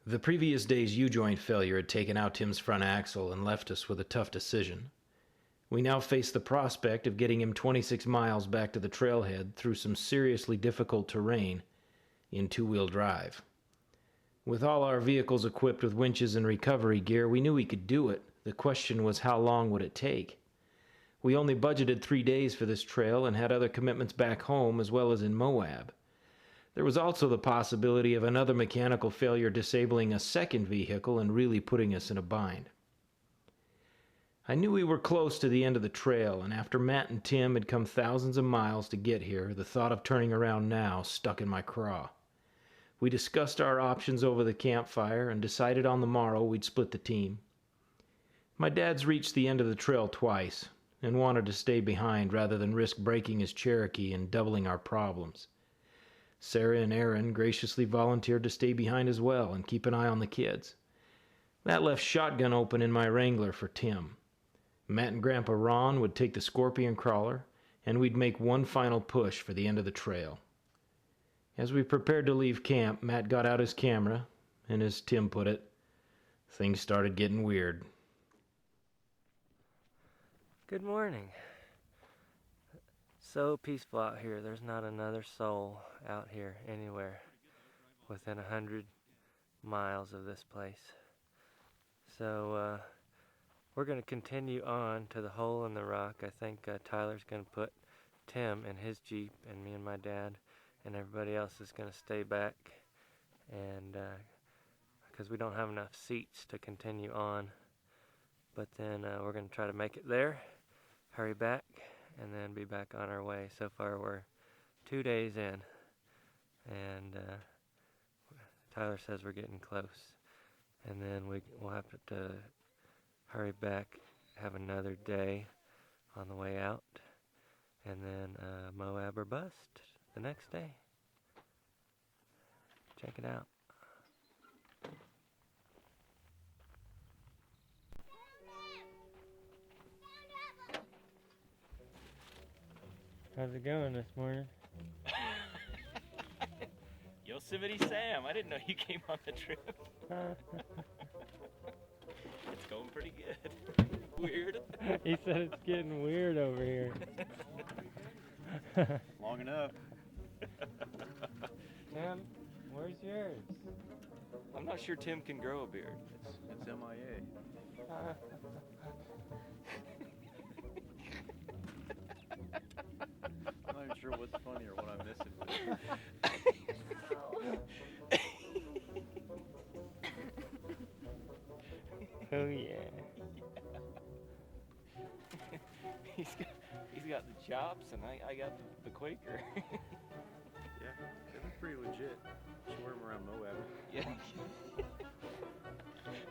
The previous day's U-joint failure had taken out Tim's front axle and left us with a tough decision. We now faced the prospect of getting him 26 miles back to the trailhead through some seriously difficult terrain in two-wheel drive. With all our vehicles equipped with winches and recovery gear, we knew we could do it. The question was, how long would it take? We only budgeted 3 days for this trail and had other commitments back home as well as in Moab. There was also the possibility of another mechanical failure disabling a second vehicle and really putting us in a bind. I knew we were close to the end of the trail, and after Matt and Tim had come thousands of miles to get here, the thought of turning around now stuck in my craw. We discussed our options over the campfire and decided on the morrow we'd split the team. My dad's reached the end of the trail twice and wanted to stay behind rather than risk breaking his Cherokee and doubling our problems. Sarah and Aaron graciously volunteered to stay behind as well and keep an eye on the kids. That left shotgun open in my Wrangler for Tim. Matt and Grandpa Ron would take the Scorpion crawler, and we'd make one final push for the end of the trail. As we prepared to leave camp, Matt got out his camera, and as Tim put it, things started getting weird. Good morning. So peaceful out here. There's not another soul out here anywhere within 100 miles of this place. So we're going to continue on to the hole in the rock. I think Tyler's going to put Tim in his Jeep, and me and my dad and everybody else is going to stay back, and because we don't have enough seats to continue on. But then we're going to try to make it there, hurry back, and then be back on our way. So far we're 2 days in, and Tyler says we're getting close, and then we'll have to hurry back, have another day on the way out, and then Moab or bust the next day. Check it out. How's it going this morning? Yosemite Sam, I didn't know you came on the trip. It's going pretty good. Weird. He said it's getting weird over here. Long enough. Tim, where's yours? I'm not sure Tim can grow a beard. It's MIA. I'm not even sure what's funny or what I'm missing with it. Oh yeah. He's got the chops and I got the Quaker. Yeah, it was pretty legit. Should wear them around Moab. Yeah.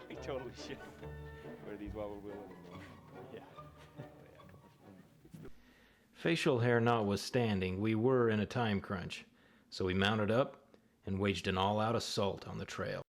We totally should wear these while we're willing. Yeah. Facial hair notwithstanding, we were in a time crunch, so we mounted up and waged an all-out assault on the trail.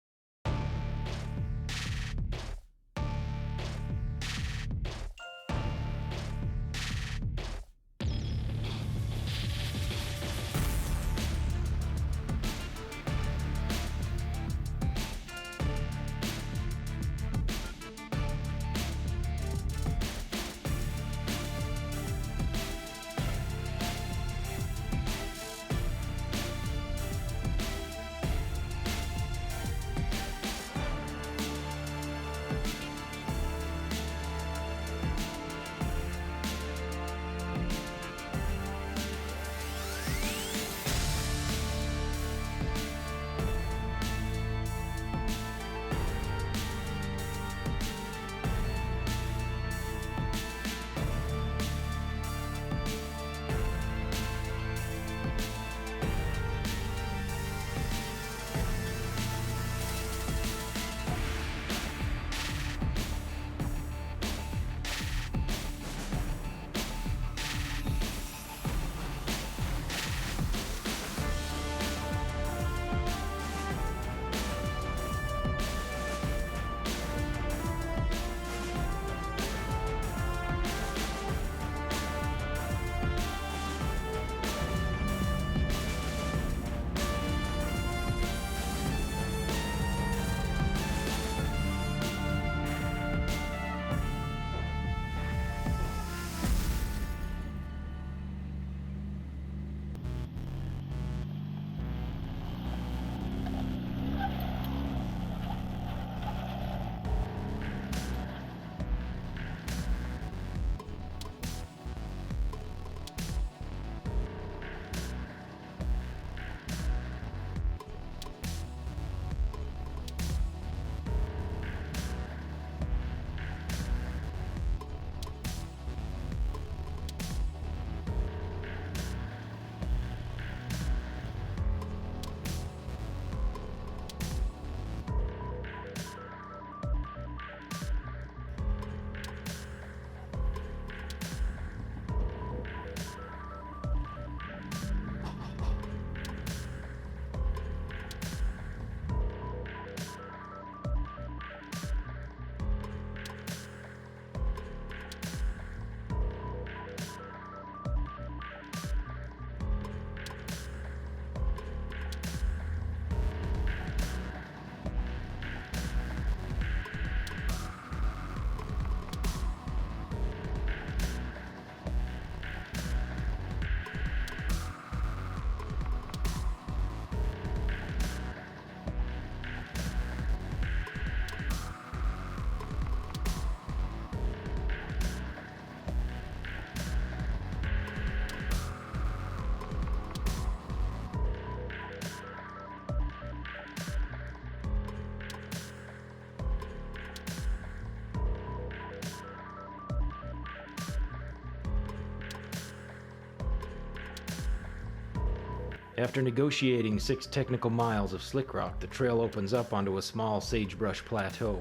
After negotiating 6 technical miles of slick rock, the trail opens up onto a small sagebrush plateau.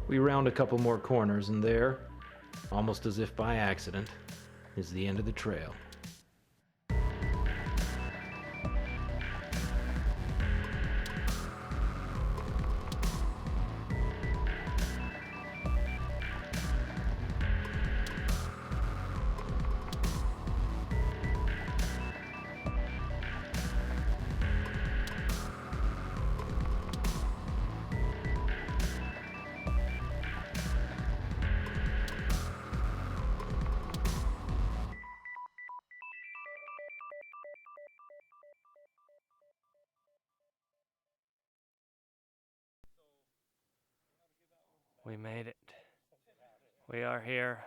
We round a couple more corners, and there, almost as if by accident, is the end of the trail. We made it. We are here,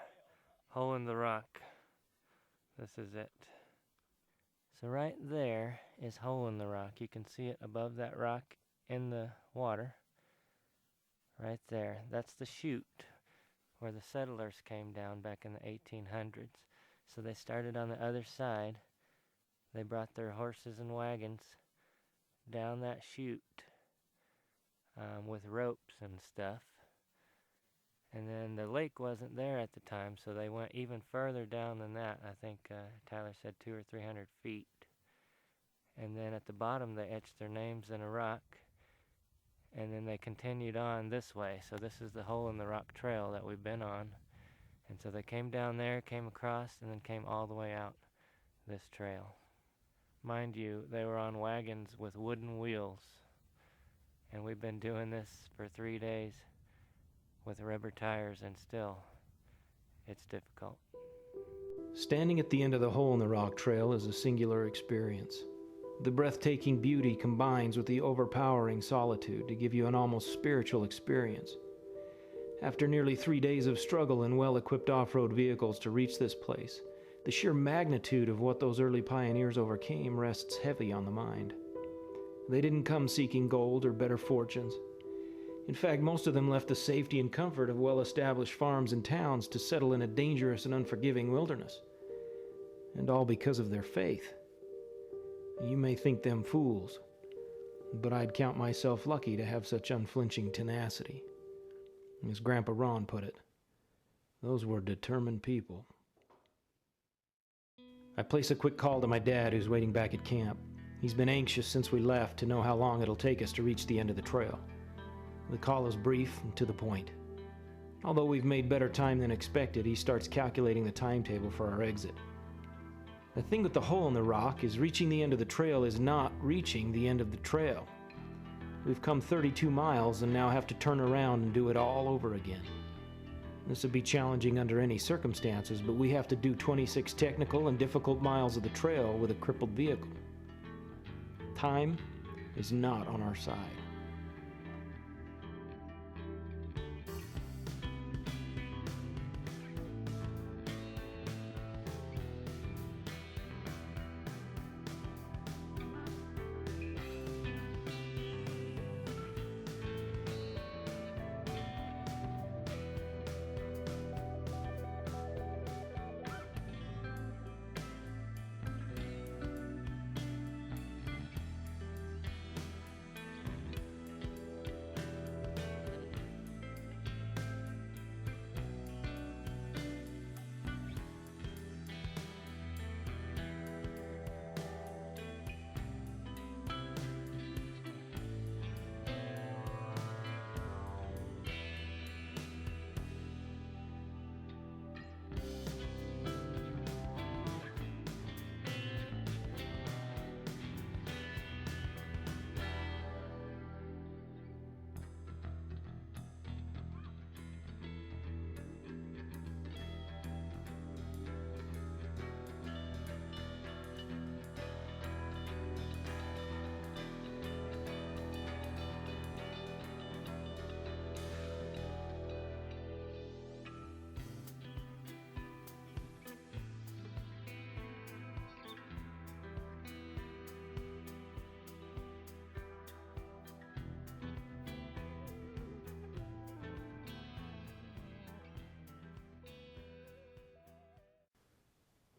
hole in the rock. This is it. So right there is hole in the rock. You can see it above that rock in the water. Right there. That's the chute where the settlers came down back in the 1800s. So they started on the other side. They brought their horses and wagons down that chute with ropes and stuff. And then the lake wasn't there at the time, so they went even further down than that. I think Tyler said 200 or 300 feet. And then at the bottom, they etched their names in a rock. And then they continued on this way. So this is the hole in the rock trail that we've been on. And so they came down there, came across, and then came all the way out this trail. Mind you, they were on wagons with wooden wheels. And we've been doing this for 3 days with rubber tires, and still, it's difficult. Standing at the end of the hole in the rock trail is a singular experience. The breathtaking beauty combines with the overpowering solitude to give you an almost spiritual experience. After nearly 3 days of struggle in well-equipped off-road vehicles to reach this place, the sheer magnitude of what those early pioneers overcame rests heavy on the mind. They didn't come seeking gold or better fortunes. In fact, most of them left the safety and comfort of well-established farms and towns to settle in a dangerous and unforgiving wilderness. And all because of their faith. You may think them fools, but I'd count myself lucky to have such unflinching tenacity. As Grandpa Ron put it, those were determined people. I place a quick call to my dad, who's waiting back at camp. He's been anxious since we left to know how long it'll take us to reach the end of the trail. The call is brief and to the point. Although we've made better time than expected, he starts calculating the timetable for our exit. The thing with the hole in the rock is reaching the end of the trail is not reaching the end of the trail. We've come 32 miles and now have to turn around and do it all over again. This would be challenging under any circumstances, but we have to do 26 technical and difficult miles of the trail with a crippled vehicle. Time is not on our side.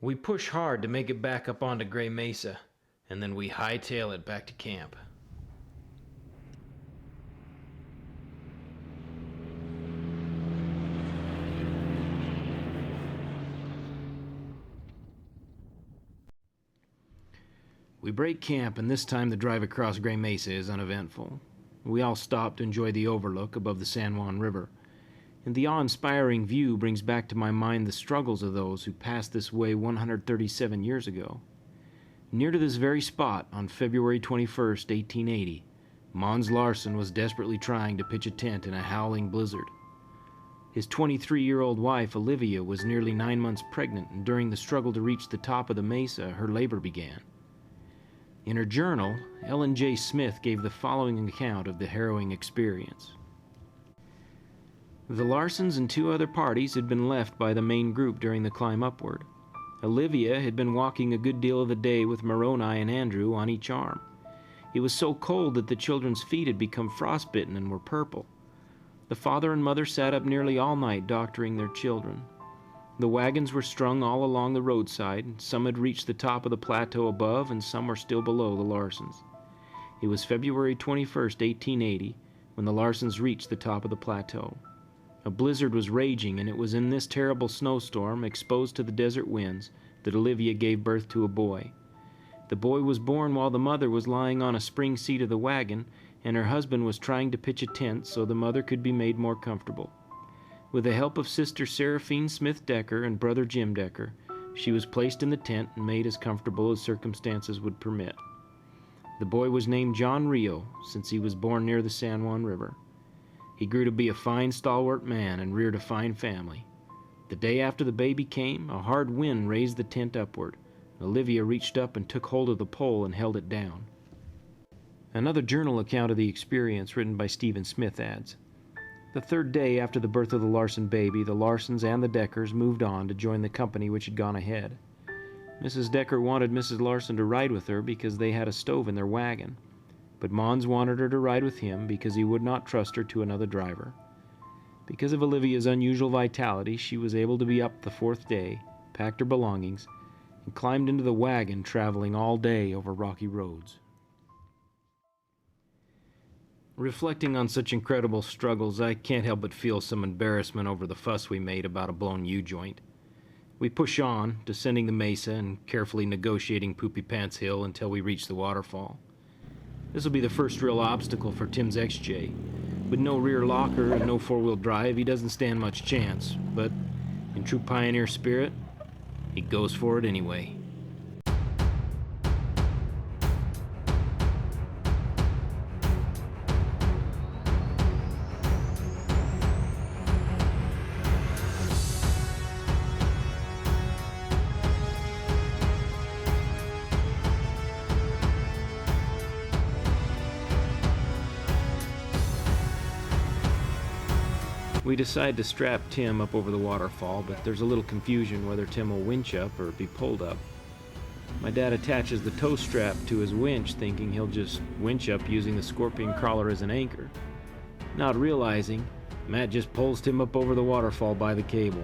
We push hard to make it back up onto Gray Mesa, and then we hightail it back to camp. We break camp, and this time the drive across Gray Mesa is uneventful. We all stop to enjoy the overlook above the San Juan River, and the awe-inspiring view brings back to my mind the struggles of those who passed this way 137 years ago. Near to this very spot, on February 21st, 1880, Mons Larsen was desperately trying to pitch a tent in a howling blizzard. His 23-year-old wife, Olivia, was nearly 9 months pregnant, and during the struggle to reach the top of the mesa, her labor began. In her journal, Ellen J. Smith gave the following account of the harrowing experience. The Larsens and 2 other parties had been left by the main group during the climb upward. Olivia had been walking a good deal of the day with Moroni and Andrew on each arm. It was so cold that the children's feet had become frostbitten and were purple. The father and mother sat up nearly all night doctoring their children. The wagons were strung all along the roadside. Some had reached the top of the plateau above, and some were still below the Larsens. It was February 21st, 1880, when the Larsens reached the top of the plateau. A blizzard was raging, and it was in this terrible snowstorm, exposed to the desert winds, that Olivia gave birth to a boy. The boy was born while the mother was lying on a spring seat of the wagon, and her husband was trying to pitch a tent so the mother could be made more comfortable. With the help of Sister Seraphine Smith Decker and Brother Jim Decker, she was placed in the tent and made as comfortable as circumstances would permit. The boy was named John Rio, since he was born near the San Juan River. He grew to be a fine, stalwart man and reared a fine family. The day after the baby came, a hard wind raised the tent upward. Olivia reached up and took hold of the pole and held it down. Another journal account of the experience, written by Stephen Smith, adds, "The 3rd day after the birth of the Larsen baby, the Larsens and the Deckers moved on to join the company which had gone ahead. Mrs. Decker wanted Mrs. Larsen to ride with her because they had a stove in their wagon, but Mons wanted her to ride with him because he would not trust her to another driver. Because of Olivia's unusual vitality, she was able to be up the 4th day, packed her belongings, and climbed into the wagon, traveling all day over rocky roads." Reflecting on such incredible struggles, I can't help but feel some embarrassment over the fuss we made about a blown U-joint. We push on, descending the mesa and carefully negotiating Poopy Pants Hill until we reach the waterfall. This will be the first real obstacle for Tim's XJ. With no rear locker and no 4-wheel drive, he doesn't stand much chance, but in true pioneer spirit, he goes for it anyway. We decide to strap Tim up over the waterfall, but there's a little confusion whether Tim will winch up or be pulled up. My dad attaches the tow strap to his winch, thinking he'll just winch up using the scorpion crawler as an anchor. Not realizing, Matt just pulls Tim up over the waterfall by the cable.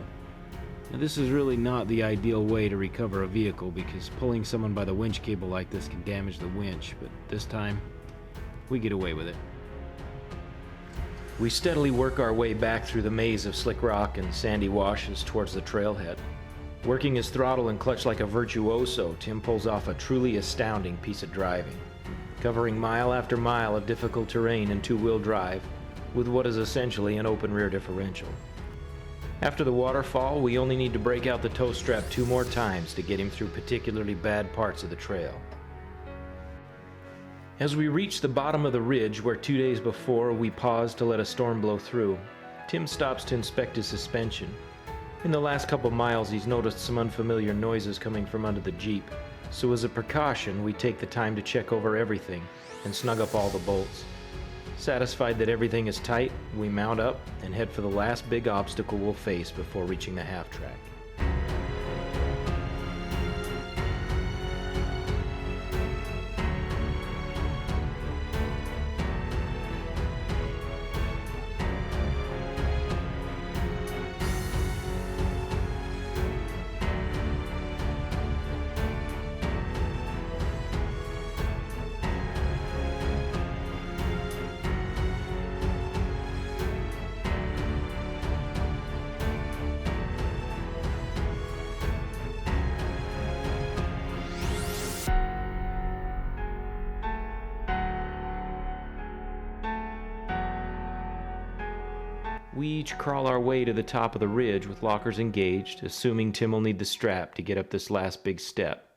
Now, this is really not the ideal way to recover a vehicle, because pulling someone by the winch cable like this can damage the winch, but this time, we get away with it. We steadily work our way back through the maze of slick rock and sandy washes towards the trailhead. Working his throttle and clutch like a virtuoso, Tim pulls off a truly astounding piece of driving, covering mile after mile of difficult terrain in 2-wheel drive with what is essentially an open rear differential. After the waterfall, we only need to break out the tow strap 2 more times to get him through particularly bad parts of the trail. As we reach the bottom of the ridge where 2 days before we paused to let a storm blow through, Tim stops to inspect his suspension. In the last couple miles, he's noticed some unfamiliar noises coming from under the Jeep, so as a precaution, we take the time to check over everything and snug up all the bolts. Satisfied that everything is tight, we mount up and head for the last big obstacle we'll face before reaching the half-track. We each crawl our way to the top of the ridge with lockers engaged, assuming Tim will need the strap to get up this last big step.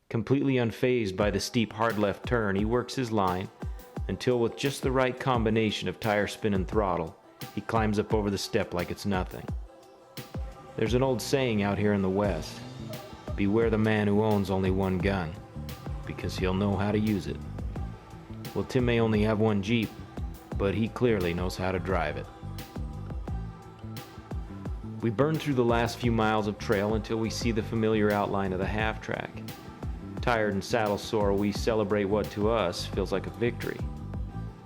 Completely unfazed by the steep hard left turn, he works his line until, with just the right combination of tire spin and throttle, he climbs up over the step like it's nothing. There's an old saying out here in the West: beware the man who owns only one gun, because he'll know how to use it. Well, Tim may only have one Jeep, but he clearly knows how to drive it. We burn through the last few miles of trail until we see the familiar outline of the half track. Tired and saddle sore, we celebrate what to us feels like a victory.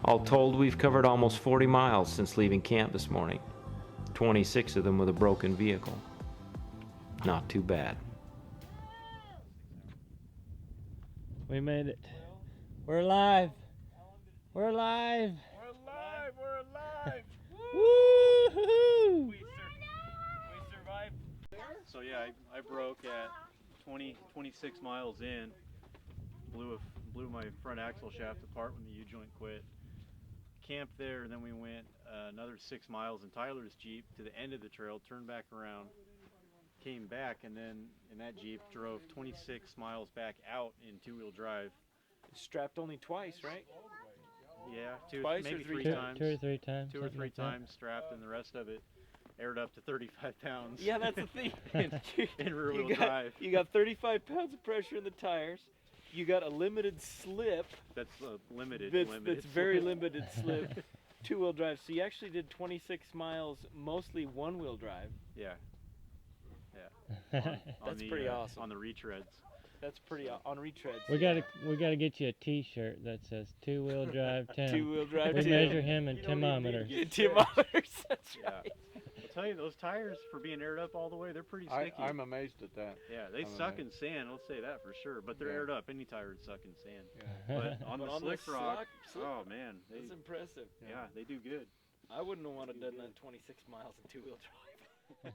All told, we've covered almost 40 miles since leaving camp this morning, 26 of them with a broken vehicle. Not too bad. We made it. We're alive. We're alive. We're alive! We're alive! Woo-hoo! We survived. So yeah, I broke at 26 miles in. Blew my front axle shaft apart when the U-joint quit. Camped there, and then we went another 6 miles in Tyler's Jeep to the end of the trail, turned back around, came back, and then in that Jeep drove 26 miles back out in two-wheel drive. Strapped only twice, right? Yeah, Twice or maybe three three times? times. 2 or 3 times. Two or something three like that. times strapped, and the rest of it aired up to 35 pounds. Yeah, that's the thing. in rear-wheel you got, drive. You got 35 pounds of pressure in the tires. You got a limited slip. That's limited. That's very limited slip. Two-wheel drive. So you actually did 26 miles, mostly one-wheel drive. Yeah. On That's the, pretty awesome. On the retreads. That's pretty on retreads. we gotta get you a T-shirt that says 2-wheel drive Tim. Two-wheel drive. We Tim. measure him in thermometers. Thermometers. That's Yeah. right. I'll tell you, those tires, for being aired up all the way, they're pretty sticky. I'm amazed at that. Yeah, they suck in sand, I'll say that for sure. But they're Yeah. aired up. Any tire would suck in sand. Yeah. But on But the on the slick rock, slick- oh man, That's impressive. yeah, they do good. I wouldn't have wanted to done that 26 miles in two-wheel drive.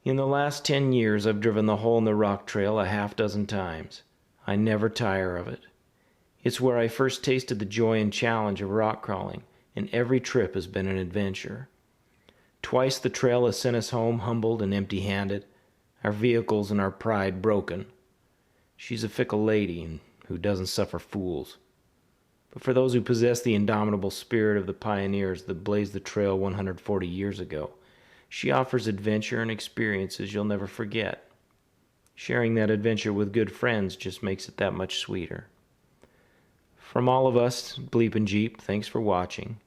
In the last 10 years, I've driven the hole in the rock trail a half dozen times. I never tire of it. It's where I first tasted the joy and challenge of rock crawling, and every trip has been an adventure. Twice the trail has sent us home humbled and empty-handed, our vehicles and our pride broken. She's a fickle lady and who doesn't suffer fools. But for those who possess the indomitable spirit of the pioneers that blazed the trail 140 years ago, she offers adventure and experiences you'll never forget. Sharing that adventure with good friends just makes it that much sweeter. From all of us, BleepinJeep, thanks for watching.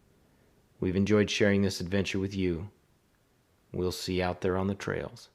We've enjoyed sharing this adventure with you. We'll see you out there on the trails.